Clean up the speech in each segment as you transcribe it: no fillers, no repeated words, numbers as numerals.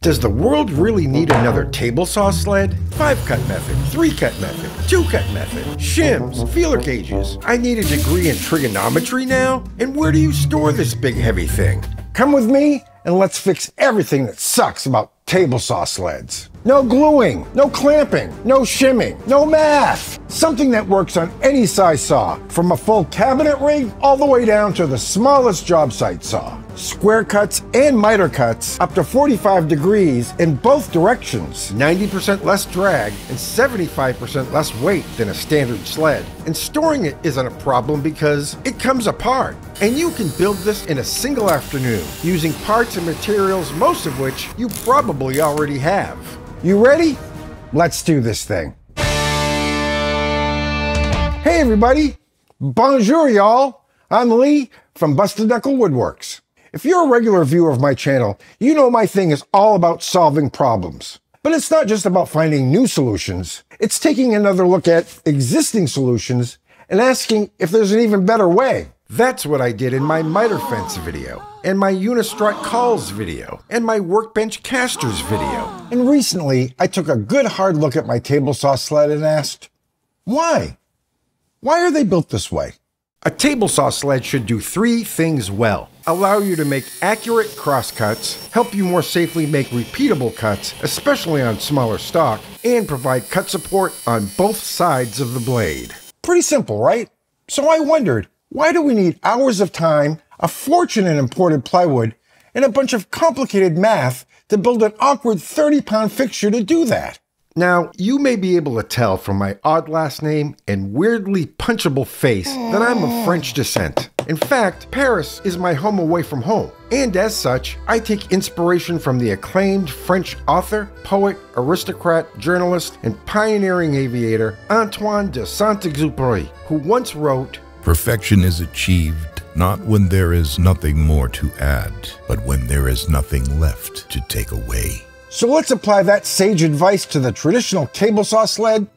Does the world really need another table saw sled? 5-cut method, 3-cut method, 2-cut method, shims, feeler gauges. I need a degree in trigonometry now? And where do you store this big heavy thing? Come with me and let's fix everything that sucks about table saw sleds. No gluing, no clamping, no shimming, no math. Something that works on any size saw, from a full cabinet rig all the way down to the smallest job site saw. Square cuts and miter cuts up to 45 degrees in both directions. 90% less drag and 75% less weight than a standard sled. And storing it isn't a problem because it comes apart. And you can build this in a single afternoon using parts and materials, most of which you probably already have. You ready? Let's do this thing. Hey everybody, bonjour y'all. I'm Lee from Busted Knuckle Woodworks. If you're a regular viewer of my channel, you know my thing is all about solving problems. But it's not just about finding new solutions. It's taking another look at existing solutions and asking if there's an even better way. That's what I did in my miter fence video, and my unistrut calls video, and my workbench casters video. And recently, I took a good hard look at my table saw sled and asked, why? Why are they built this way? A table saw sled should do 3 things well: allow you to make accurate cross cuts, help you more safely make repeatable cuts, especially on smaller stock, and provide cut support on both sides of the blade. Pretty simple, right? So I wondered, why do we need hours of time, a fortune in imported plywood, and a bunch of complicated math to build an awkward 30-pound fixture to do that? Now, you may be able to tell from my odd last name and weirdly punchable face that I'm of French descent. In fact, Paris is my home away from home, and as such, I take inspiration from the acclaimed French author, poet, aristocrat, journalist, and pioneering aviator Antoine de Saint-Exupéry, who once wrote, "Perfection is achieved not when there is nothing more to add, but when there is nothing left to take away." So let's apply that sage advice to the traditional table saw sled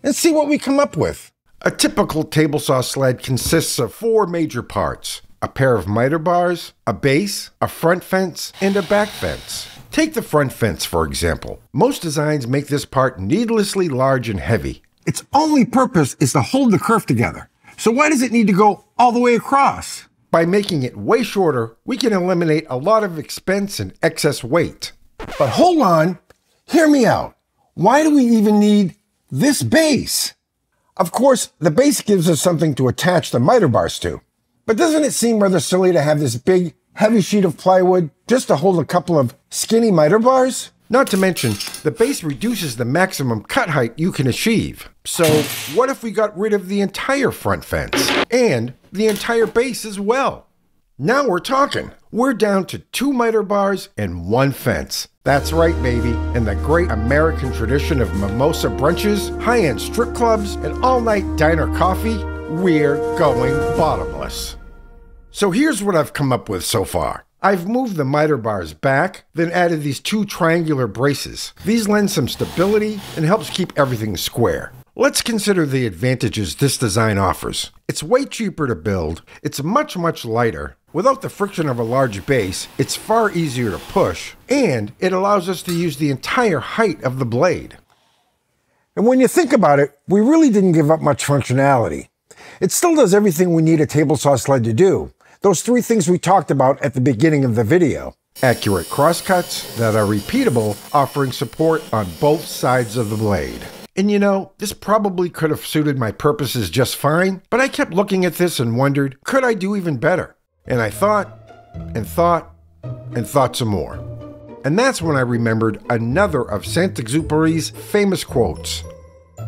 and see what we come up with. A typical table saw sled consists of 4 major parts: a pair of miter bars, a base, a front fence, and a back fence. Take the front fence, for example. Most designs make this part needlessly large and heavy. Its only purpose is to hold the kerf together. So why does it need to go all the way across? By making it way shorter, we can eliminate a lot of expense and excess weight. But hold on, hear me out. Why do we even need this base? Of course, the base gives us something to attach the miter bars to. But doesn't it seem rather silly to have this big, heavy sheet of plywood just to hold a couple of skinny miter bars? Not to mention, the base reduces the maximum cut height you can achieve. So what if we got rid of the entire front fence and the entire base as well? Now we're talking. We're down to 2 miter bars and 1 fence. That's right, baby. In the great American tradition of mimosa brunches, high-end strip clubs, and all-night diner coffee, we're going bottomless. So here's what I've come up with so far. I've moved the miter bars back, then added these 2 triangular braces. These lend some stability and helps keep everything square. Let's consider the advantages this design offers. It's way cheaper to build, it's much lighter. Without the friction of a large base, it's far easier to push, and it allows us to use the entire height of the blade. And when you think about it, we really didn't give up much functionality. It still does everything we need a table saw sled to do. Those 3 things we talked about at the beginning of the video. Accurate crosscuts that are repeatable, offering support on both sides of the blade. And you know, this probably could have suited my purposes just fine, but I kept looking at this and wondered, could I do even better? And I thought, and thought, and thought some more. And that's when I remembered another of Saint-Exupéry's famous quotes.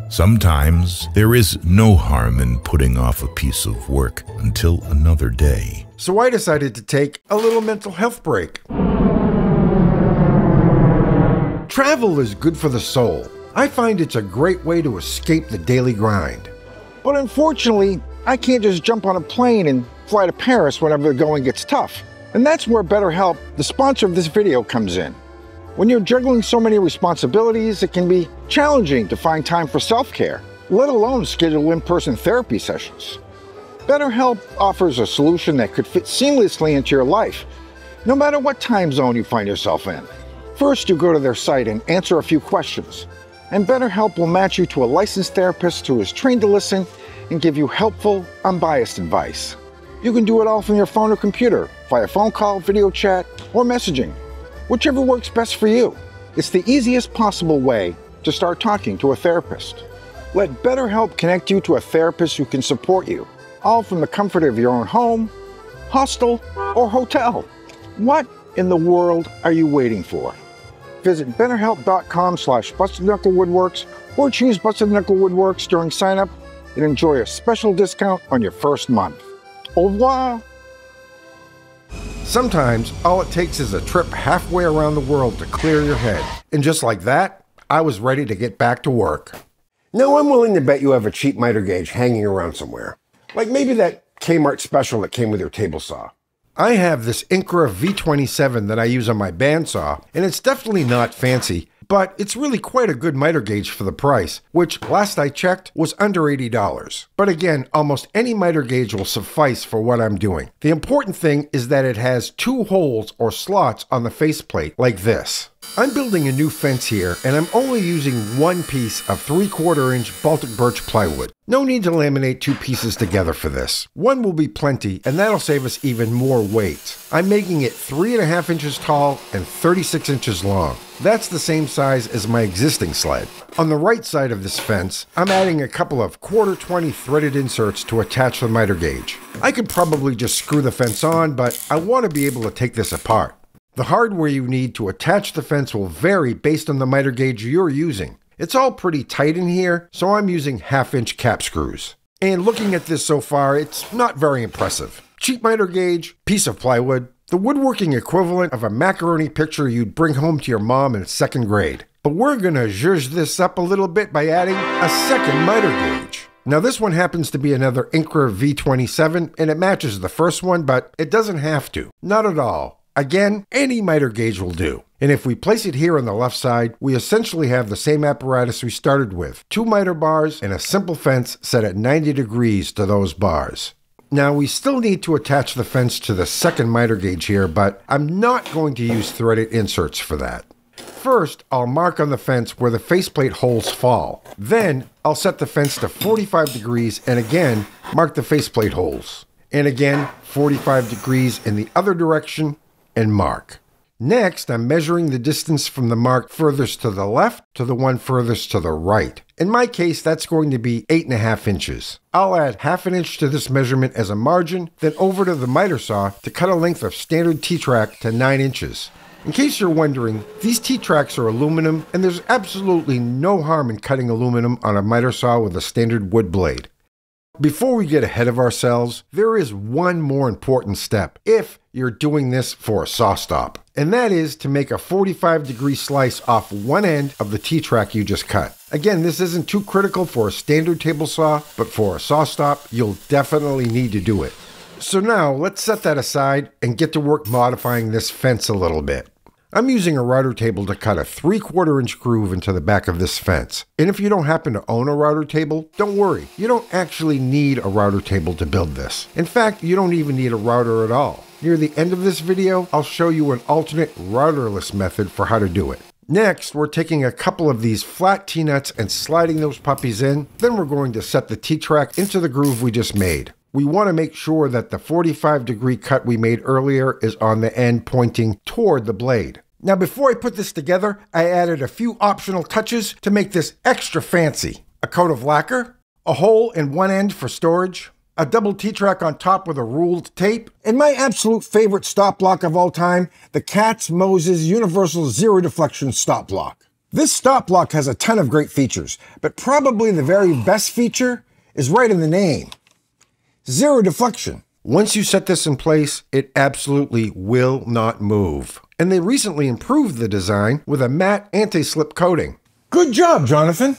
"Sometimes there is no harm in putting off a piece of work until another day." So I decided to take a little mental health break. Travel is good for the soul. I find it's a great way to escape the daily grind. But unfortunately, I can't just jump on a plane and fly to Paris whenever the going gets tough. And that's where BetterHelp, the sponsor of this video, comes in. When you're juggling so many responsibilities, it can be challenging to find time for self-care, let alone schedule in-person therapy sessions. BetterHelp offers a solution that could fit seamlessly into your life, no matter what time zone you find yourself in. First, you go to their site and answer a few questions, and BetterHelp will match you to a licensed therapist who is trained to listen and give you helpful, unbiased advice. You can do it all from your phone or computer, via phone call, video chat, or messaging, whichever works best for you. It's the easiest possible way to start talking to a therapist. Let BetterHelp connect you to a therapist who can support you, all from the comfort of your own home, hostel, or hotel. What in the world are you waiting for? Visit betterhelp.com/BustedKnuckleWoodworks or choose Busted Knuckle Woodworks during sign-up and enjoy a special discount on your first month. Au revoir! Sometimes all it takes is a trip halfway around the world to clear your head. And just like that, I was ready to get back to work. Now I'm willing to bet you have a cheap miter gauge hanging around somewhere. Like maybe that Kmart special that came with your table saw. I have this Incra V27 that I use on my bandsaw, and it's definitely not fancy, but it's really quite a good miter gauge for the price, which last I checked was under $80. But again, almost any miter gauge will suffice for what I'm doing. The important thing is that it has 2 holes or slots on the faceplate like this. I'm building a new fence here, and I'm only using one piece of 3/4 inch Baltic birch plywood. No need to laminate 2 pieces together for this. One will be plenty, and that'll save us even more weight. I'm making it 3.5 inches tall and 36 inches long. That's the same size as my existing sled. On the right side of this fence, I'm adding a couple of 1/4-20 threaded inserts to attach the miter gauge. I could probably just screw the fence on, but I want to be able to take this apart. The hardware you need to attach the fence will vary based on the miter gauge you're using. It's all pretty tight in here, so I'm using 1/2 inch cap screws. And looking at this so far, it's not very impressive. Cheap miter gauge, piece of plywood, the woodworking equivalent of a macaroni picture you'd bring home to your mom in 2nd grade. But we're gonna zhuzh this up a little bit by adding a second miter gauge. Now this one happens to be another Incra V27, and it matches the first one, but it doesn't have to. Not at all. Again, any miter gauge will do. And if we place it here on the left side, we essentially have the same apparatus we started with. 2 miter bars and a simple fence set at 90 degrees to those bars. Now we still need to attach the fence to the second miter gauge here, but I'm not going to use threaded inserts for that. First, I'll mark on the fence where the faceplate holes fall. Then, I'll set the fence to 45 degrees and again, mark the faceplate holes. And again, 45 degrees in the other direction, and mark. Next, I'm measuring the distance from the mark furthest to the left to the one furthest to the right. In my case, that's going to be 8.5 inches. I'll add 1/2 inch to this measurement as a margin, then over to the miter saw to cut a length of standard T-track to 9 inches. In case you're wondering, these T-tracks are aluminum, and there's absolutely no harm in cutting aluminum on a miter saw with a standard wood blade. Before we get ahead of ourselves, there is one more important step if you're doing this for a saw stop, and that is to make a 45-degree slice off one end of the T-track you just cut. Again, this isn't too critical for a standard table saw, but for a saw stop, you'll definitely need to do it. So now, let's set that aside and get to work modifying this fence a little bit. I'm using a router table to cut a 3/4 inch groove into the back of this fence. And if you don't happen to own a router table, don't worry. You don't actually need a router table to build this. In fact, you don't even need a router at all. Near the end of this video, I'll show you an alternate routerless method for how to do it. Next, we're taking a couple of these flat T-nuts and sliding those puppies in. Then we're going to set the T-track into the groove we just made. We want to make sure that the 45-degree cut we made earlier is on the end pointing toward the blade. Now before I put this together, I added a few optional touches to make this extra fancy. A coat of lacquer, a hole in one end for storage, a double T-track on top with a ruled tape, and my absolute favorite stop block of all time, the Katz Moses Universal Zero Deflection Stop Block. This stop block has a ton of great features, but probably the very best feature is right in the name. Zero deflection. Once you set this in place, it absolutely will not move. And they recently improved the design with a matte anti-slip coating. Good job, Jonathan.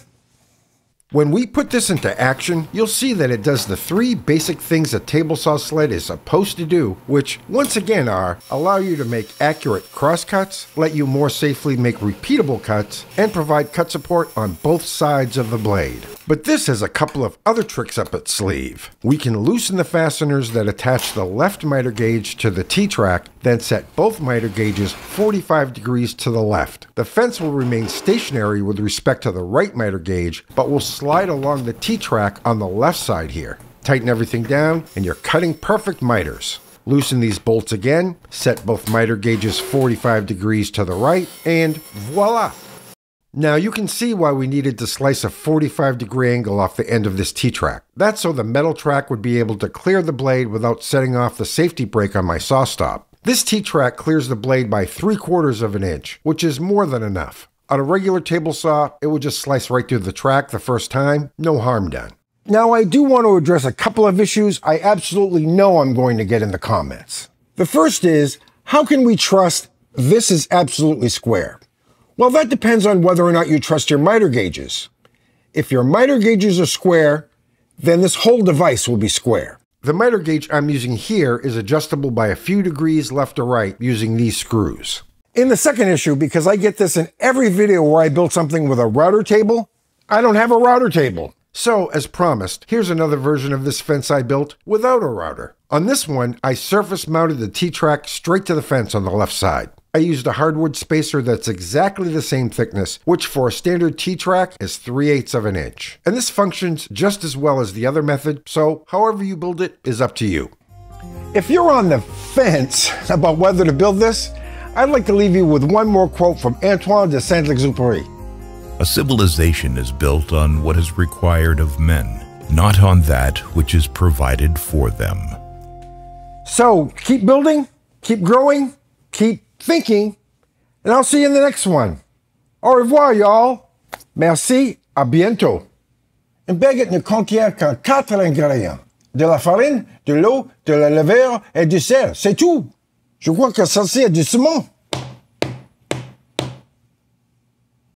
When we put this into action, you'll see that it does the 3 basic things a table saw sled is supposed to do, which once again are allow you to make accurate cross cuts, let you more safely make repeatable cuts, and provide cut support on both sides of the blade. But this has a couple of other tricks up its sleeve. We can loosen the fasteners that attach the left miter gauge to the T-track, then set both miter gauges 45 degrees to the left. The fence will remain stationary with respect to the right miter gauge, but will slide along the T-track on the left side here. Tighten everything down, and you're cutting perfect miters. Loosen these bolts again, set both miter gauges 45 degrees to the right, and voila! Now you can see why we needed to slice a 45-degree angle off the end of this T-track. That's so the metal track would be able to clear the blade without setting off the safety brake on my saw stop. This T-track clears the blade by 3/4 of an inch, which is more than enough. On a regular table saw, it would just slice right through the track the first time, no harm done. Now, I do want to address a couple of issues I absolutely know I'm going to get in the comments. The first is, how can we trust this is absolutely square? Well, that depends on whether or not you trust your miter gauges. If your miter gauges are square, then this whole device will be square. The miter gauge I'm using here is adjustable by a few degrees left or right using these screws. In the second issue, because I get this in every video where I build something with a router table, I don't have a router table. So, as promised, here's another version of this fence I built without a router. On this one, I surface mounted the T-track straight to the fence on the left side. I used a hardwood spacer that's exactly the same thickness, which for a standard T-track is 3/8 of an inch. And this functions just as well as the other method, so however you build it is up to you. If you're on the fence about whether to build this, I'd like to leave you with one more quote from Antoine de Saint-Exupéry. A civilization is built on what is required of men, not on that which is provided for them. So keep building, keep growing, keep thinking, and I'll see you in the next one. Au revoir, y'all. Merci, à bientôt. Une baguette ne contient qu'un 4 ingrédients. De la farine, de l'eau, de la levure et du sel. C'est tout. Je crois que celle-ci a du saumon.